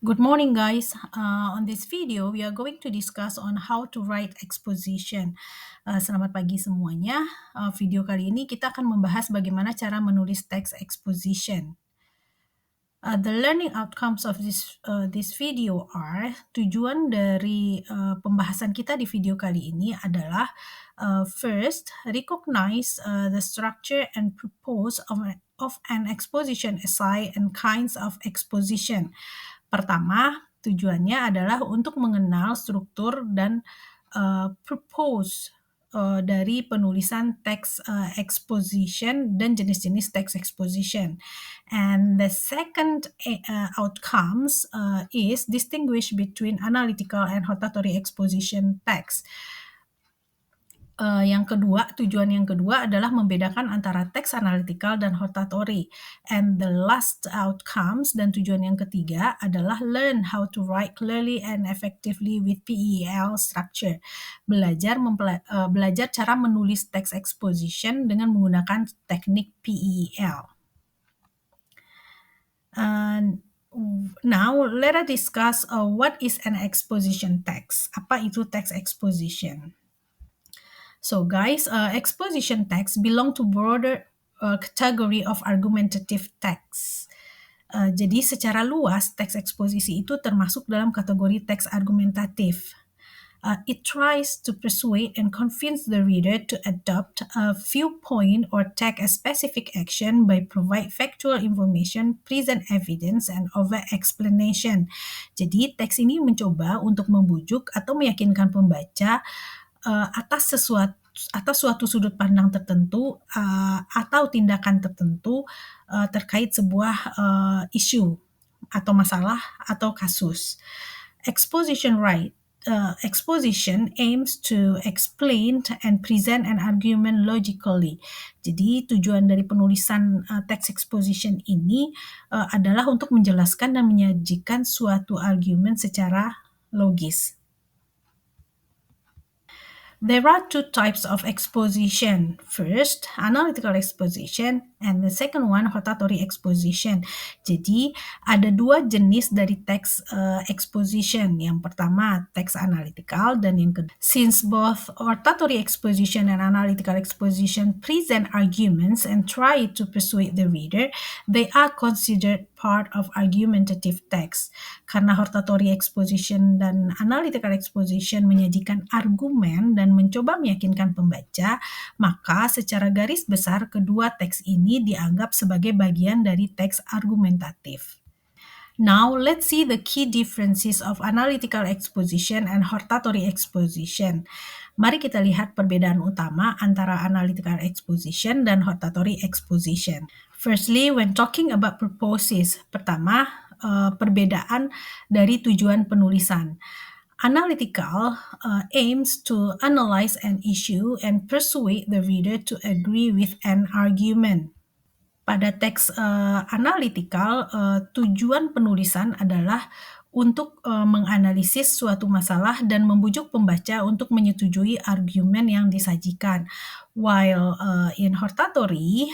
Good morning, guys. On this video, we are going to discuss on how to write exposition. Selamat pagi semuanya. Video kali ini kita akan membahas bagaimana cara menulis teks exposition. The learning outcomes of this video are, tujuan dari pembahasan kita di video kali ini adalah first, recognize the structure and purpose of an exposition essay and kinds of exposition. Pertama, tujuannya adalah untuk mengenal struktur dan purpose dari penulisan teks exposition dan jenis-jenis teks exposition. And the second outcomes is distinguish between analytical and hortatory exposition text. Tujuan yang kedua adalah membedakan antara teks analytical dan hortatory. And the last outcomes dan tujuan yang ketiga adalah learn how to write clearly and effectively with PEL structure. Belajar cara menulis teks exposition dengan menggunakan teknik PEL. Now, let us discuss what is an exposition text. Apa itu teks exposition? So guys, exposition text belong to broader category of argumentative text. Jadi secara luas, teks eksposisi itu termasuk dalam kategori teks argumentatif. It tries to persuade and convince the reader to adopt a viewpoint or take a specific action by provide factual information, present evidence, and over explanation. Jadi teks ini mencoba untuk membujuk atau meyakinkan pembaca atas suatu sudut pandang tertentu atau tindakan tertentu terkait sebuah isu atau masalah atau kasus. Exposition aims to explain and present an argument logically. Jadi tujuan dari penulisan text exposition ini adalah untuk menjelaskan dan menyajikan suatu argumen secara logis. There are two types of exposition. First, analytical exposition, and the second one, hortatory exposition. Jadi, ada dua jenis dari teks exposition. Yang pertama, teks analytical, dan yang kedua. Since both hortatory exposition and analytical exposition present arguments and try to persuade the reader, they are considered part of argumentative text. Karena hortatory exposition dan analytical exposition menyajikan argumen dan mencoba meyakinkan pembaca, maka secara garis besar kedua teks ini dianggap sebagai bagian dari teks argumentatif. Now, let's see the key differences of analytical exposition and hortatory exposition. Mari kita lihat perbedaan utama antara analytical exposition dan hortatory exposition. Firstly, when talking about purposes, pertama, perbedaan dari tujuan penulisan. Analytical aims to analyze an issue and persuade the reader to agree with an argument. Pada teks analytical, tujuan penulisan adalah untuk menganalisis suatu masalah dan membujuk pembaca untuk menyetujui argumen yang disajikan. While in hortatory,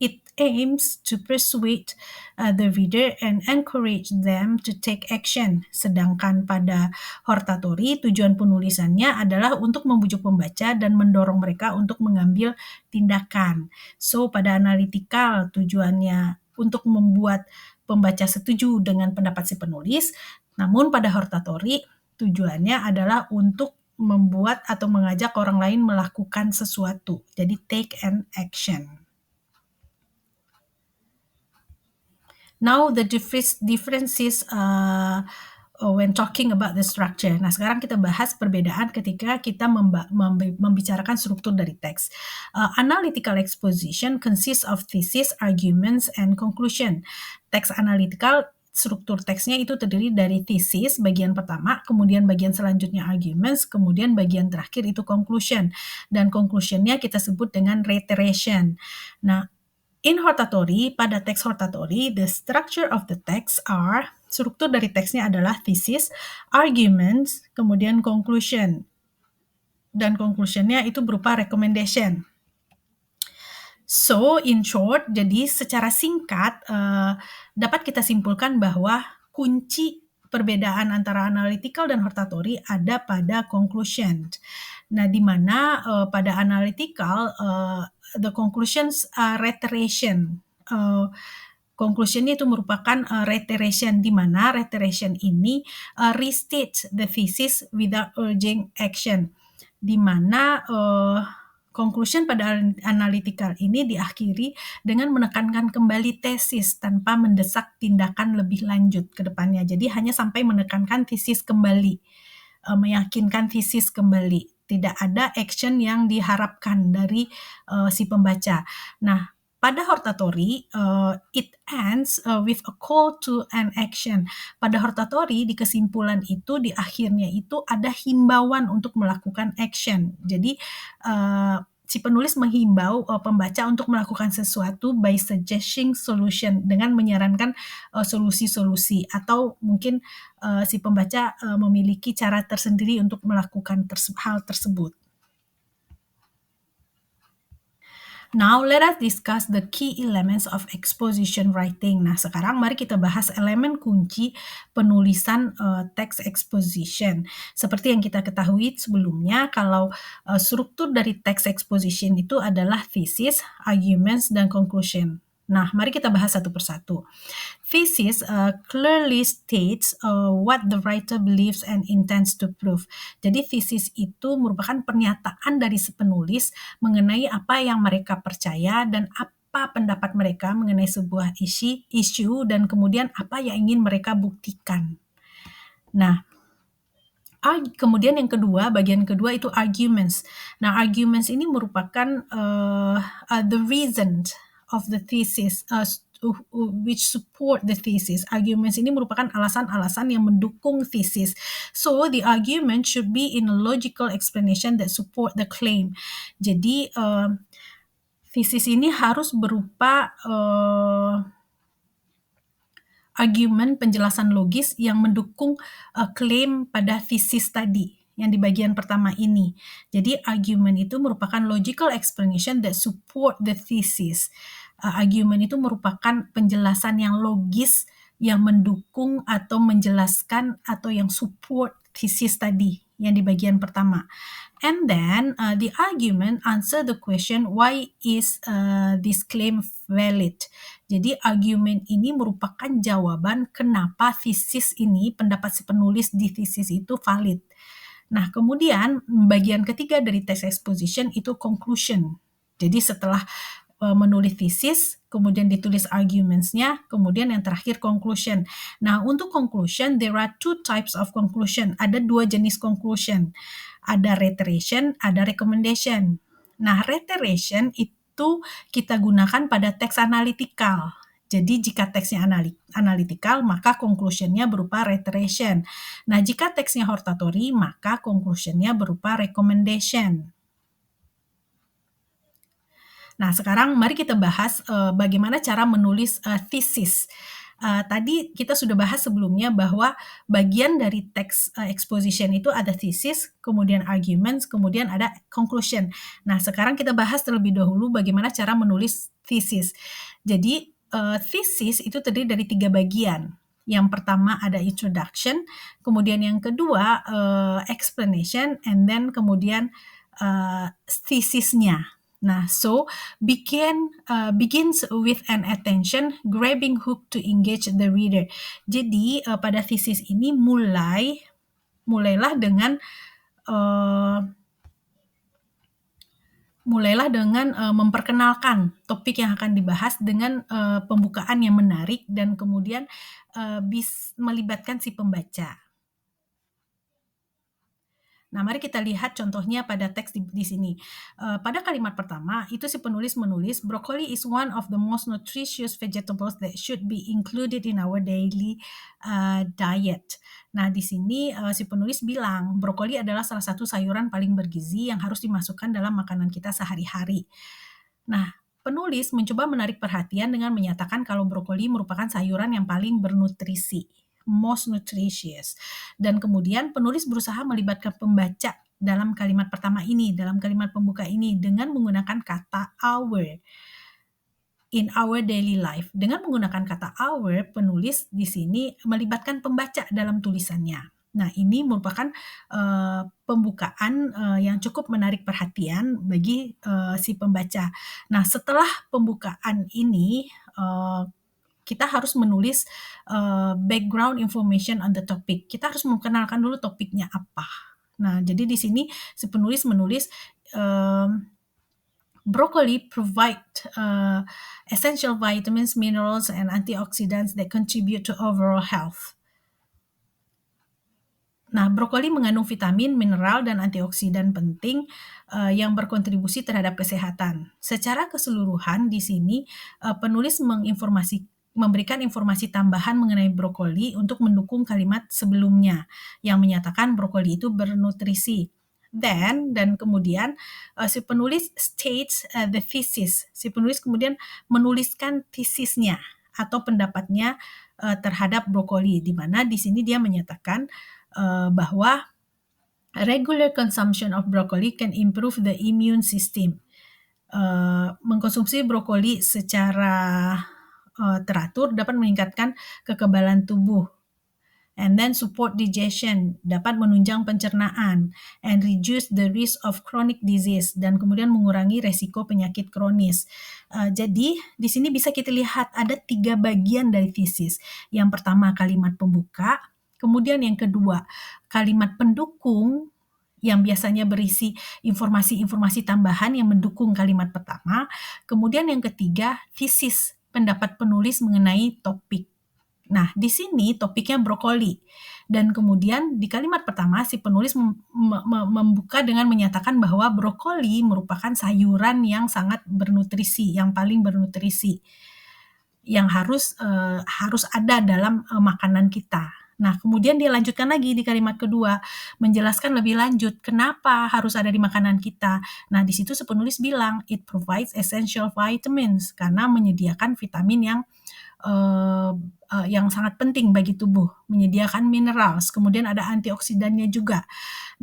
it aims to persuade the reader and encourage them to take action. Sedangkan pada hortatory, tujuan penulisannya adalah untuk membujuk pembaca dan mendorong mereka untuk mengambil tindakan. So, pada analytical, tujuannya untuk membuat pembaca setuju dengan pendapat si penulis, namun pada hortatory, tujuannya adalah untuk membuat atau mengajak orang lain melakukan sesuatu. Jadi, take an action. Now the differences when talking about the structure. Nah, sekarang kita bahas perbedaan ketika kita membicarakan struktur dari teks. Analytical exposition consists of thesis, arguments, and conclusion. Teks analytical, struktur teksnya itu terdiri dari thesis, bagian pertama, kemudian bagian selanjutnya arguments, kemudian bagian terakhir itu conclusion. Dan conclusionnya kita sebut dengan reiteration. Nah, in hortatory, pada teks hortatory, the structure of the text are, struktur dari teksnya adalah thesis, arguments, kemudian conclusion. Dan conclusionnya itu berupa recommendation. So, in short, jadi secara singkat, dapat kita simpulkan bahwa kunci perbedaan antara analytical dan hortatory ada pada conclusion. Nah, di mana, pada analytical, the conclusions are reiteration, conclusion-nya itu merupakan, reiteration, di mana reiteration ini, restates the thesis without urging action. Di mana, conclusion pada analytical ini diakhiri dengan menekankan kembali tesis tanpa mendesak tindakan lebih lanjut ke depannya. Jadi hanya sampai menekankan tesis kembali, meyakinkan tesis kembali. Tidak ada action yang diharapkan dari, si pembaca. Nah, pada hortatory, it ends, with a call to an action. Pada hortatory, di kesimpulan itu, di akhirnya itu ada himbauan untuk melakukan action. Jadi, si penulis menghimbau, pembaca untuk melakukan sesuatu by suggesting solution, dengan menyarankan, solusi-solusi, atau mungkin, si pembaca, memiliki cara tersendiri untuk melakukan hal tersebut. Now, let us discuss the key elements of exposition writing. Nah, sekarang mari kita bahas elemen kunci penulisan, teks exposition. Seperti yang kita ketahui sebelumnya, kalau, struktur dari teks exposition itu adalah thesis, arguments, dan conclusion. Nah, mari kita bahas satu persatu. Thesis clearly states what the writer believes and intends to prove. Jadi thesis itu merupakan pernyataan dari si penulis mengenai apa yang mereka percaya dan apa pendapat mereka mengenai sebuah isu dan kemudian apa yang ingin mereka buktikan. Nah, kemudian yang kedua, bagian kedua itu arguments. Nah, arguments ini merupakan the reason of the thesis, which support the thesis. Arguments ini merupakan alasan-alasan yang mendukung thesis. So, the argument should be in a logical explanation that support the claim. Jadi, thesis ini harus berupa argumen penjelasan logis yang mendukung klaim pada thesis tadi yang di bagian pertama ini. Jadi argumen itu merupakan logical explanation that support the thesis. Argumen itu merupakan penjelasan yang logis yang mendukung atau menjelaskan atau yang support thesis tadi yang di bagian pertama. And then the argument answer the question, why is this claim valid? Jadi argumen ini merupakan jawaban kenapa thesis ini, pendapat si penulis di thesis itu valid. Nah, kemudian bagian ketiga dari text exposition itu conclusion. Jadi setelah menulis thesis, kemudian ditulis arguments-nya, kemudian yang terakhir conclusion. Nah, untuk conclusion, there are two types of conclusion. Ada dua jenis conclusion. Ada reiteration, ada recommendation. Nah, reiteration itu kita gunakan pada teks analytical. Jadi jika teksnya analytical, maka conclusion-nya berupa reiteration. Nah, jika teksnya hortatory, maka conclusion-nya berupa recommendation. Nah, sekarang mari kita bahas bagaimana cara menulis thesis. Tadi kita sudah bahas sebelumnya bahwa bagian dari teks exposition itu ada thesis, kemudian arguments, kemudian ada conclusion. Nah, sekarang kita bahas terlebih dahulu bagaimana cara menulis thesis. Jadi, thesis itu terdiri dari 3 bagian. Yang pertama ada introduction, kemudian yang kedua explanation, and then kemudian thesisnya. Nah, so begins with an attention grabbing hook to engage the reader. Jadi pada thesis ini mulailah dengan memperkenalkan topik yang akan dibahas dengan pembukaan yang menarik dan kemudian melibatkan si pembaca. Nah, mari kita lihat contohnya pada teks di sini. Pada kalimat pertama, itu si penulis menulis, broccoli is one of the most nutritious vegetables that should be included in our daily diet. Nah, di sini si penulis bilang, brokoli adalah salah satu sayuran paling bergizi yang harus dimasukkan dalam makanan kita sehari-hari. Nah, penulis mencoba menarik perhatian dengan menyatakan kalau brokoli merupakan sayuran yang paling bernutrisi, most nutritious. Dan kemudian penulis berusaha melibatkan pembaca dalam kalimat pertama ini, dalam kalimat pembuka ini dengan menggunakan kata our. in our daily life. Dengan menggunakan kata our, penulis di sini melibatkan pembaca dalam tulisannya. Nah, ini merupakan pembukaan yang cukup menarik perhatian bagi si pembaca. Nah, setelah pembukaan ini, kita harus menulis background information on the topic. Kita harus memperkenalkan dulu topiknya apa. Nah, jadi di sini si penulis menulis broccoli provide essential vitamins, minerals, and antioxidants that contribute to overall health. Nah, brokoli mengandung vitamin, mineral, dan antioksidan penting yang berkontribusi terhadap kesehatan. Secara keseluruhan di sini penulis memberikan informasi tambahan mengenai brokoli untuk mendukung kalimat sebelumnya yang menyatakan brokoli itu bernutrisi. Dan kemudian si penulis states the thesis. Si penulis kemudian menuliskan tesisnya atau pendapatnya terhadap brokoli, di mana di sini dia menyatakan bahwa regular consumption of broccoli can improve the immune system. Mengkonsumsi brokoli secara teratur dapat meningkatkan kekebalan tubuh. And then support digestion, dapat menunjang pencernaan, and reduce the risk of chronic disease, dan kemudian mengurangi resiko penyakit kronis. Jadi di sini bisa kita lihat ada 3 bagian dari thesis. Yang pertama kalimat pembuka, kemudian yang kedua kalimat pendukung yang biasanya berisi informasi-informasi tambahan yang mendukung kalimat pertama, kemudian yang ketiga thesis, pendapat penulis mengenai topik. Nah, di sini topiknya brokoli. Dan kemudian di kalimat pertama si penulis membuka dengan menyatakan bahwa brokoli merupakan sayuran yang sangat bernutrisi, yang paling bernutrisi, yang harus ada dalam makanan kita. Nah, kemudian dia lanjutkan lagi di kalimat kedua, menjelaskan lebih lanjut kenapa harus ada di makanan kita. Nah, di situ si penulis bilang, it provides essential vitamins, karena menyediakan vitamin yang sangat penting bagi tubuh, menyediakan minerals, kemudian ada antioksidannya juga.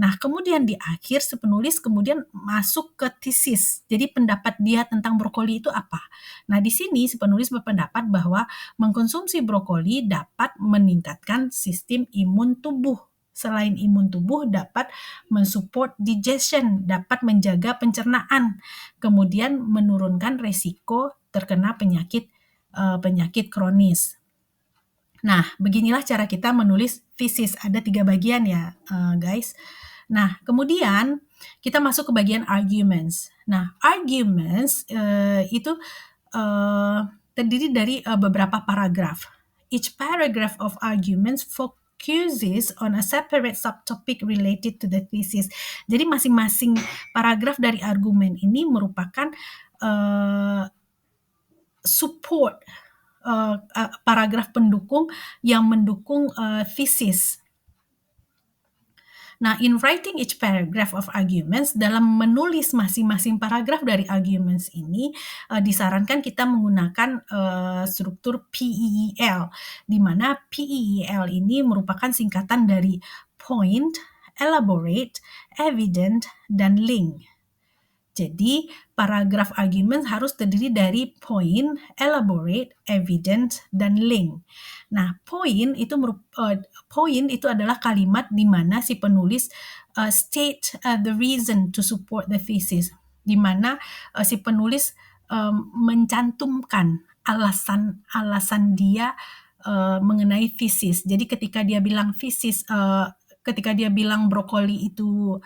Nah, kemudian di akhir si penulis kemudian masuk ke tesis. Jadi pendapat dia tentang brokoli itu apa? Nah, di sini si penulis berpendapat bahwa mengkonsumsi brokoli dapat meningkatkan sistem imun tubuh. Selain imun tubuh dapat mensupport digestion, dapat menjaga pencernaan, kemudian menurunkan resiko terkena penyakit kronis. Nah, beginilah cara kita menulis thesis. Ada 3 bagian ya, guys. Nah, kemudian kita masuk ke bagian arguments. Nah, arguments itu terdiri dari beberapa paragraf. Each paragraph of arguments focuses on a separate subtopic related to the thesis. Jadi masing-masing paragraf dari argumen ini merupakan support paragraf pendukung yang mendukung thesis. Nah, in writing each paragraph of arguments, dalam menulis masing-masing paragraf dari arguments ini, disarankan kita menggunakan struktur PEEL, di mana PEEL ini merupakan singkatan dari point, elaborate, evident, dan link. Jadi, paragraf argument harus terdiri dari point, elaborate, evident, dan link. Nah, point itu adalah kalimat di mana si penulis state the reason to support the thesis, di mana si penulis mencantumkan alasan dia mengenai thesis. Jadi ketika dia bilang thesis, ketika dia bilang brokoli itu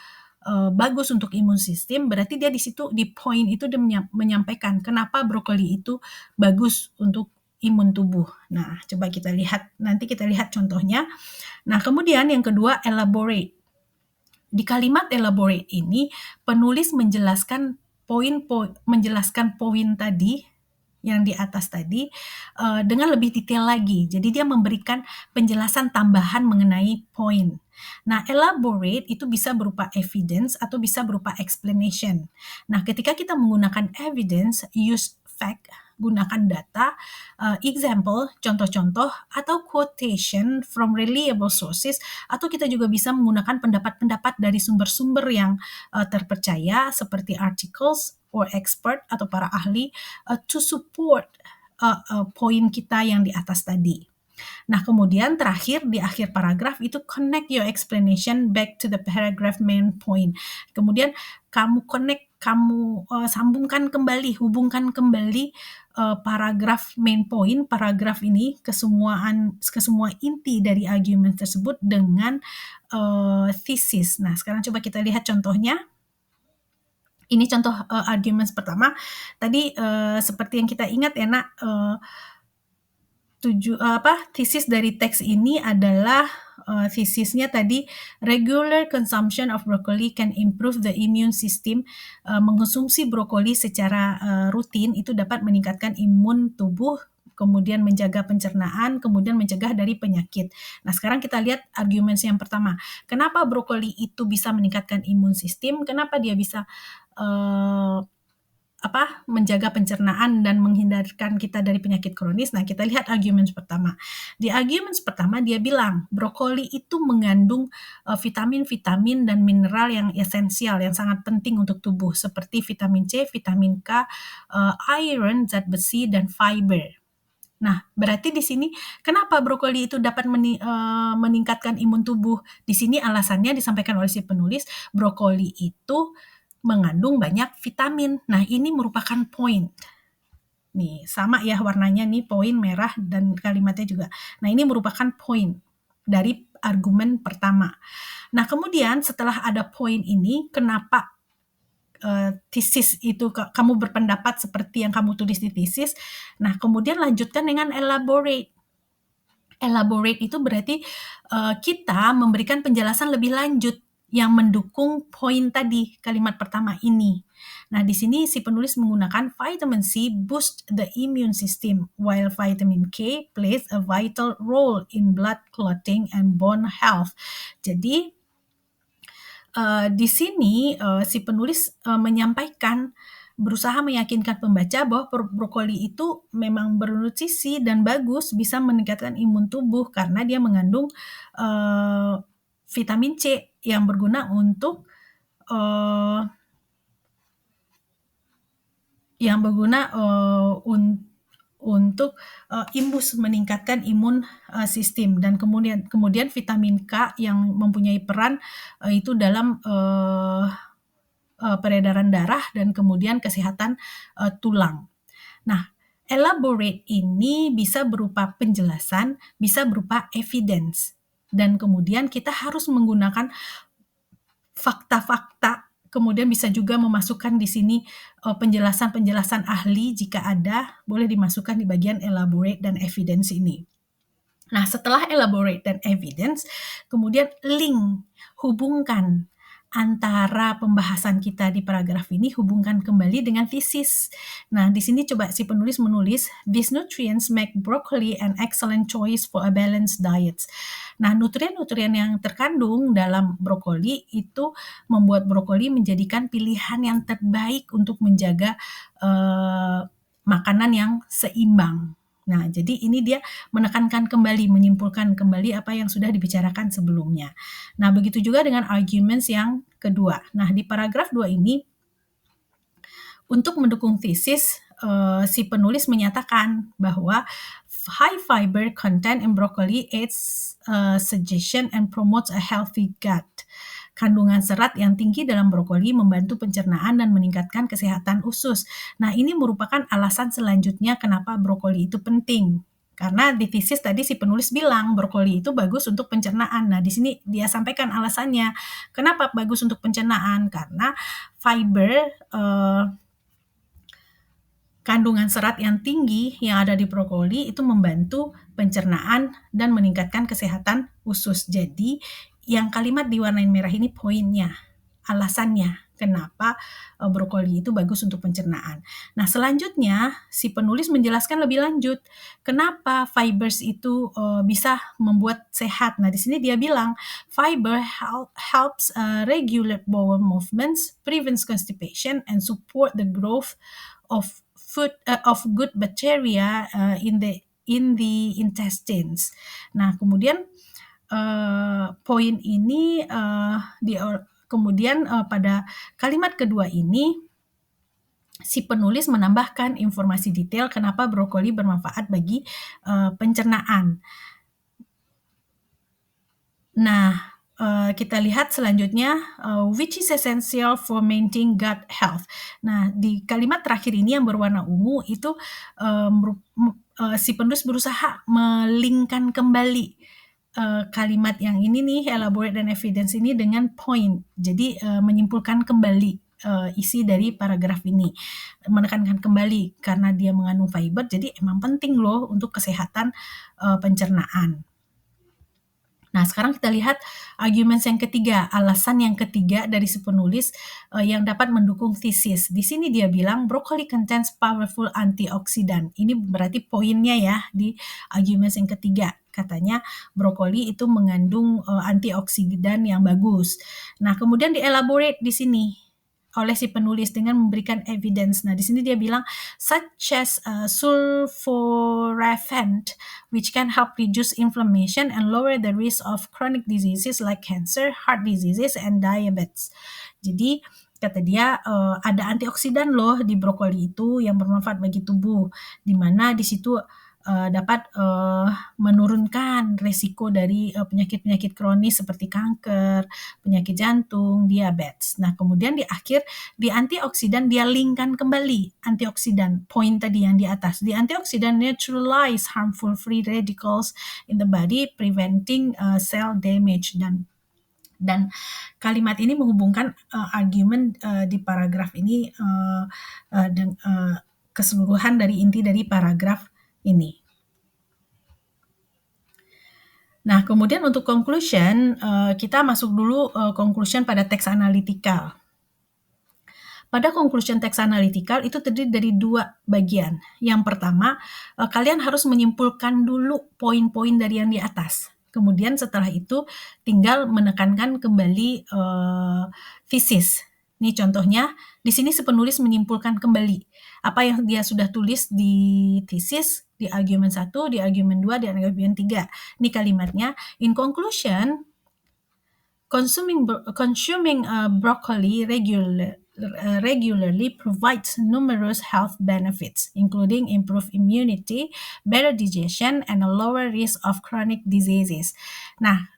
bagus untuk imun sistem, berarti dia di situ di poin itu dia menyampaikan kenapa brokoli itu bagus untuk imun tubuh. Nah, coba kita lihat, nanti kita lihat contohnya. Nah, kemudian yang kedua, elaborate. Di kalimat elaborate ini, penulis menjelaskan poin tadi yang di atas tadi dengan lebih detail lagi. Jadi dia memberikan penjelasan tambahan mengenai poin. Nah, elaborate itu bisa berupa evidence atau bisa berupa explanation. Nah, ketika kita menggunakan evidence, use fact, gunakan data, example, contoh-contoh, atau quotation from reliable sources, atau kita juga bisa menggunakan pendapat-pendapat dari sumber-sumber yang terpercaya seperti articles or expert atau para ahli to support poin kita yang di atas tadi. Nah, kemudian terakhir di akhir paragraf itu connect your explanation back to the paragraph main point. Kemudian kamu sambungkan kembali, hubungkan kembali paragraf main point, paragraf ini ke semua inti dari argument tersebut dengan thesis. Nah, sekarang coba kita lihat contohnya. Ini contoh argument pertama. Tadi seperti yang kita ingat ya, Nak, thesis dari teks ini adalah tesisnya tadi regular consumption of broccoli can improve the immune system. Mengkonsumsi brokoli secara rutin itu dapat meningkatkan imun tubuh, kemudian menjaga pencernaan, kemudian mencegah dari penyakit. Nah, sekarang kita lihat argumen yang pertama. Kenapa brokoli itu bisa meningkatkan imun sistem? Kenapa dia bisa menjaga pencernaan dan menghindarkan kita dari penyakit kronis? Nah, kita lihat argumen pertama. Di argumen pertama dia bilang brokoli itu mengandung vitamin-vitamin dan mineral yang esensial, yang sangat penting untuk tubuh seperti vitamin C, vitamin K, iron, zat besi, dan fiber. Nah, berarti di sini kenapa brokoli itu dapat meningkatkan imun tubuh? Di sini alasannya disampaikan oleh si penulis, brokoli itu mengandung banyak vitamin. Nah, ini merupakan poin. Nih, sama ya warnanya nih, poin merah dan kalimatnya juga. Nah, ini merupakan poin dari argumen pertama. Nah, kemudian setelah ada poin ini, kenapa tesis itu kamu berpendapat seperti yang kamu tulis di tesis? Nah, kemudian lanjutkan dengan elaborate. Elaborate itu berarti kita memberikan penjelasan lebih lanjut yang mendukung poin tadi, kalimat pertama ini. Nah, di sini si penulis menggunakan vitamin C boost the immune system, while vitamin K plays a vital role in blood clotting and bone health. Jadi, di sini si penulis menyampaikan, berusaha meyakinkan pembaca bahwa brokoli itu memang bernutrisi dan bagus, bisa meningkatkan imun tubuh karena dia mengandung vitamin C yang berguna untuk imbus meningkatkan imun sistem, dan kemudian vitamin K yang mempunyai peran itu dalam peredaran darah dan kemudian kesehatan tulang. Nah, elaborate ini bisa berupa penjelasan, bisa berupa evidence, dan kemudian kita harus menggunakan fakta-fakta, kemudian bisa juga memasukkan di sini penjelasan-penjelasan ahli jika ada, boleh dimasukkan di bagian elaborate dan evidence ini. Nah, setelah elaborate dan evidence, kemudian link, hubungkan antara pembahasan kita di paragraf ini, hubungkan kembali dengan thesis. Nah, di sini coba si penulis menulis, these nutrients make broccoli an excellent choice for a balanced diet. Nah, nutrien-nutrien yang terkandung dalam brokoli itu membuat brokoli menjadikan pilihan yang terbaik untuk menjaga makanan yang seimbang. Nah, jadi ini dia menekankan kembali, menyimpulkan kembali apa yang sudah dibicarakan sebelumnya. Nah, begitu juga dengan arguments yang kedua. Nah, di paragraf 2 ini, untuk mendukung tesis, si penulis menyatakan bahwa high fiber content in broccoli aids digestion and promotes a healthy gut. Kandungan serat yang tinggi dalam brokoli membantu pencernaan dan meningkatkan kesehatan usus. Nah, ini merupakan alasan selanjutnya kenapa brokoli itu penting. Karena di tesis tadi si penulis bilang brokoli itu bagus untuk pencernaan. Nah, di sini dia sampaikan alasannya. Kenapa bagus untuk pencernaan? Karena fiber, kandungan serat yang tinggi yang ada di brokoli itu membantu pencernaan dan meningkatkan kesehatan usus. Jadi, yang kalimat diwarnain merah ini poinnya, alasannya kenapa brokoli itu bagus untuk pencernaan. Nah, selanjutnya si penulis menjelaskan lebih lanjut kenapa fibers itu bisa membuat sehat. Nah, di sini dia bilang fiber helps regulate bowel movements, prevents constipation, and support the growth of of good bacteria in the intestines. Nah, kemudian poin ini kemudian pada kalimat kedua ini si penulis menambahkan informasi detail kenapa brokoli bermanfaat bagi pencernaan. Nah, kita lihat selanjutnya, which is essential for maintaining gut health. Nah, di kalimat terakhir ini yang berwarna ungu itu si penulis berusaha melingkan kembali kalimat yang ini nih, elaborate dan evidence ini dengan point. Jadi menyimpulkan kembali isi dari paragraf ini, menekankan kembali karena dia mengandung fiber, jadi emang penting loh untuk kesehatan pencernaan. Nah, sekarang kita lihat argumen yang ketiga, alasan yang ketiga dari si penulis yang dapat mendukung thesis. Di sini dia bilang broccoli contains powerful antioxidant. Ini berarti poinnya ya di argumen yang ketiga. Katanya brokoli itu mengandung antioksidan yang bagus. Nah, kemudian dielaborate di sini oleh si penulis dengan memberikan evidence. Nah, di sini dia bilang such as sulforaphane, which can help reduce inflammation and lower the risk of chronic diseases like cancer, heart diseases, and diabetes. Jadi kata dia ada antioksidan loh di brokoli itu yang bermanfaat bagi tubuh, di mana di situ dapat menurunkan resiko dari penyakit-penyakit kronis seperti kanker, penyakit jantung, diabetes. Nah, kemudian di akhir di antioksidan dia linkkan kembali antioksidan poin tadi yang di atas. Di antioksidan neutralize harmful free radicals in the body, preventing cell damage dan kalimat ini menghubungkan argumen di paragraf ini keseluruhan dari inti dari paragraf ini. Nah, kemudian untuk conclusion, kita masuk dulu conclusion pada teks analytical. Pada conclusion teks analytical itu terdiri dari dua bagian. Yang pertama, kalian harus menyimpulkan dulu poin-poin dari yang di atas. Kemudian setelah itu tinggal menekankan kembali thesis. Ini contohnya, di sini si penulis menyimpulkan kembali apa yang dia sudah tulis di thesis, di argumen 1, di argumen 2, di argumen 3. Ini kalimatnya, in conclusion, consuming broccoli regularly provides numerous health benefits, including improved immunity, better digestion, and a lower risk of chronic diseases. Nah,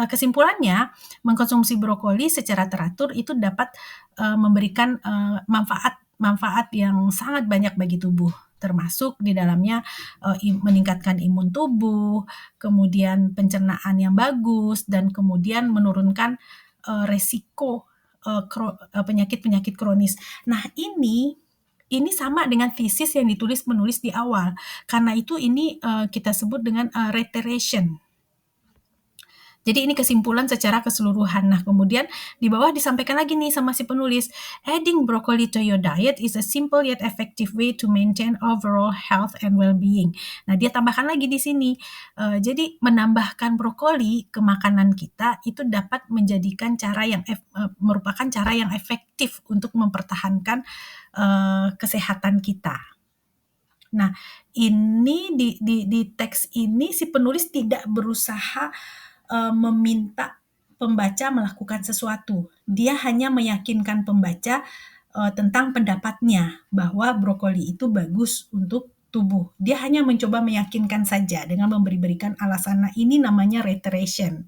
kesimpulannya, mengkonsumsi brokoli secara teratur itu dapat memberikan manfaat yang sangat banyak bagi tubuh, termasuk di dalamnya meningkatkan imun tubuh, kemudian pencernaan yang bagus, dan kemudian menurunkan resiko penyakit-penyakit kronis. Nah, ini sama dengan thesis yang ditulis penulis di awal. Karena itu ini kita sebut dengan reiteration. Jadi ini kesimpulan secara keseluruhan. Nah, kemudian di bawah disampaikan lagi nih sama si penulis, adding broccoli to your diet is a simple yet effective way to maintain overall health and well-being. Nah, dia tambahkan lagi di sini. Jadi menambahkan brokoli ke makanan kita itu dapat menjadikan merupakan cara yang efektif untuk mempertahankan kesehatan kita. Nah, ini di teks ini si penulis tidak berusaha meminta pembaca melakukan sesuatu. Dia hanya meyakinkan pembaca tentang pendapatnya bahwa brokoli itu bagus untuk tubuh. Dia hanya mencoba meyakinkan saja dengan berikan alasan. Nah, ini namanya reiteration.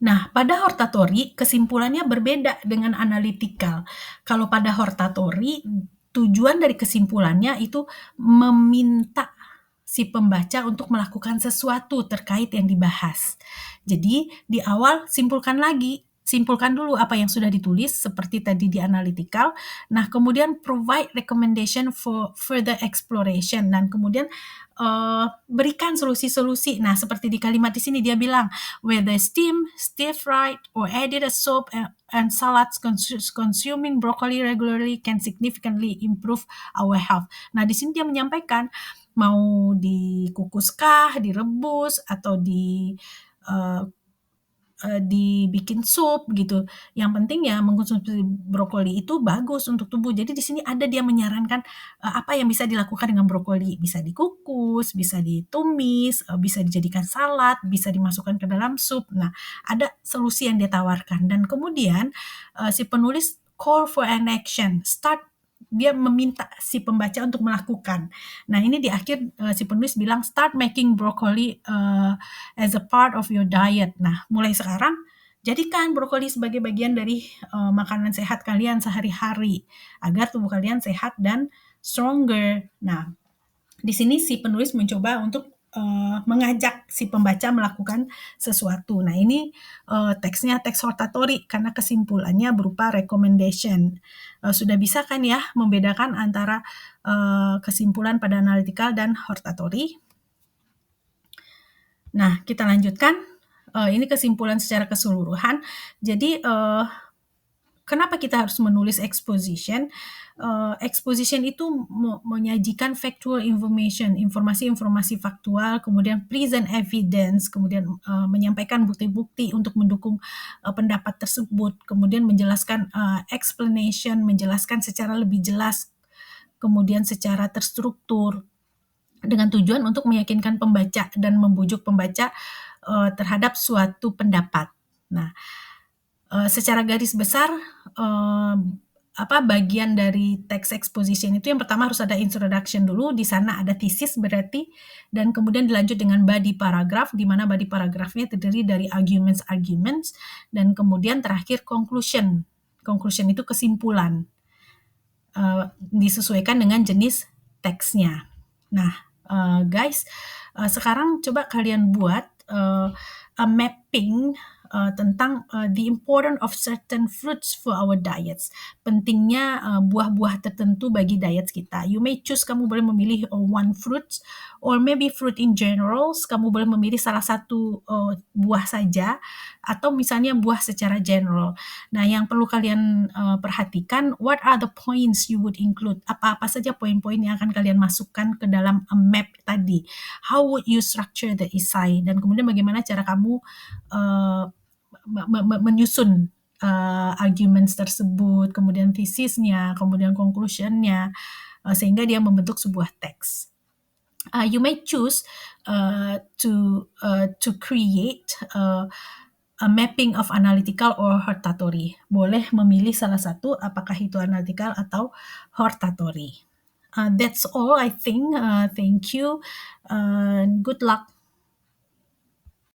Nah, pada hortatory kesimpulannya berbeda dengan analytical. Kalau pada hortatory, tujuan dari kesimpulannya itu meminta si pembaca untuk melakukan sesuatu terkait yang dibahas. Jadi di awal simpulkan dulu apa yang sudah ditulis seperti tadi di analytical. Nah, kemudian provide recommendation for further exploration dan kemudian berikan solusi-solusi. Nah, seperti di kalimat di sini dia bilang whether steamed, stir fried, or added a soup and salads, consuming broccoli regularly can significantly improve our health. Nah, di sini dia menyampaikan mau dikukuskah, direbus, atau dibikin sup gitu. Yang penting ya mengkonsumsi brokoli itu bagus untuk tubuh. Jadi di sini ada dia menyarankan, apa yang bisa dilakukan dengan brokoli. Bisa dikukus, bisa ditumis, bisa dijadikan salad, bisa dimasukkan ke dalam sup. Nah, ada solusi yang dia tawarkan dan kemudian, si penulis call for an action, dia meminta si pembaca untuk melakukan. Nah, ini di akhir, si penulis bilang, "Start making broccoli, as a part of your diet." Nah, mulai sekarang jadikan brokoli sebagai bagian dari, makanan sehat kalian sehari-hari, agar tubuh kalian sehat dan stronger. Nah, di sini si penulis mencoba untuk, mengajak si pembaca melakukan sesuatu. Nah, ini, teksnya teks hortatory karena kesimpulannya berupa recommendation. Sudah bisa kan ya membedakan antara, kesimpulan pada analytical dan hortatory? Nah, kita lanjutkan, ini kesimpulan secara keseluruhan. Jadi, kenapa kita harus menulis exposition? Exposition itu menyajikan factual information, informasi-informasi faktual, kemudian present evidence, kemudian, menyampaikan bukti-bukti untuk mendukung, pendapat tersebut, kemudian menjelaskan, explanation, menjelaskan secara lebih jelas, kemudian secara terstruktur, dengan tujuan untuk meyakinkan pembaca dan membujuk pembaca, terhadap suatu pendapat. Nah, secara garis besar, bagian dari teks exposition itu yang pertama harus ada introduction dulu, di sana ada thesis berarti, dan kemudian dilanjut dengan body paragraph, di mana body paragraphnya terdiri dari arguments, dan kemudian terakhir conclusion. Conclusion itu kesimpulan, disesuaikan dengan jenis teksnya. Nah, guys, sekarang coba kalian buat, a mapping, tentang, the important of certain fruits for our diets. Pentingnya, buah-buah tertentu bagi diet kita. You may choose, kamu boleh memilih, one fruit or maybe fruit in general, kamu boleh memilih salah satu, buah saja atau misalnya buah secara general. Nah, yang perlu kalian, perhatikan, what are the points you would include? Apa-apa saja poin-poin yang akan kalian masukkan ke dalam, map tadi. How would you structure the essay? Dan kemudian bagaimana cara kamu, menyusun, arguments tersebut, kemudian tesisnya, kemudian conclusion-nya, sehingga dia membentuk sebuah teks. You may choose, to create, a mapping of analytical or hortatory. Boleh memilih salah satu, apakah itu analytical atau hortatory. That's all I think. Thank you. Good luck.